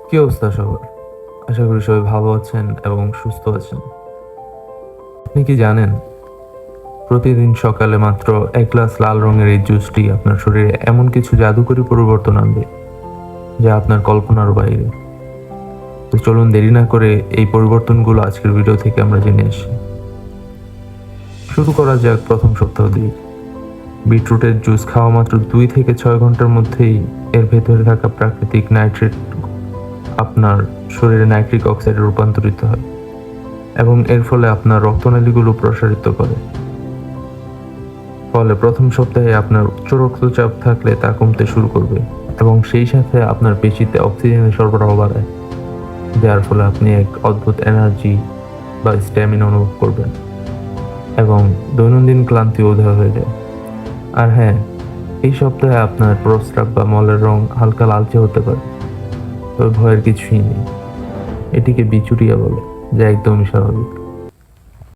কি অবস্থা সবার? আশা করি সবাই ভালো আছেন এবং সুস্থ আছেন। আপনি কি জানেন, প্রতিদিন সকালে মাত্র 1 গ্লাস লাল রঙের এই জুসটি আপনার শরীরে এমন কিছু জাদুকরী পরিবর্তন আনবে যা আপনার কল্পনার বাইরে। তো চলুন দেরি না করে এই পরিবর্তনগুলো আজকের ভিডিও থেকে আমরা জেনে আসি। শুরু করা যাক প্রথম সপ্তাহ দিয়ে। বিটরুটের জুস খাওয়া মাত্র 2 থেকে 6 ঘন্টার মধ্যেই এর ভেতরে থাকা প্রাকৃতিক নাইট্রেট আপনার শরীরে নাইট্রিক অক্সাইডে রূপান্তরিত হয় এবং এর ফলে আপনার রক্তনালীগুলো প্রসারিত করে। ফলে প্রথম সপ্তাহে আপনার উচ্চ রক্তচাপ থাকলে তা কমতে শুরু করবে এবং সেই সাথে আপনার পেশিতে অক্সিজেনের সরবরাহ বাড়ায়, যার ফলে আপনি এক অদ্ভুত এনার্জি বা স্ট্যামিনা অনুভব করবেন এবং দৈনন্দিন ক্লান্তি উদয় হয়ে যায়। আর হ্যাঁ, এই সপ্তাহে আপনার প্রস্রাব বা মলের রং হালকা লালচে হতে পারে, তবে ভয়ের কিছুই নেই। এটিকে বিচুরিয়া বলে, যা একদমই স্বাভাবিক।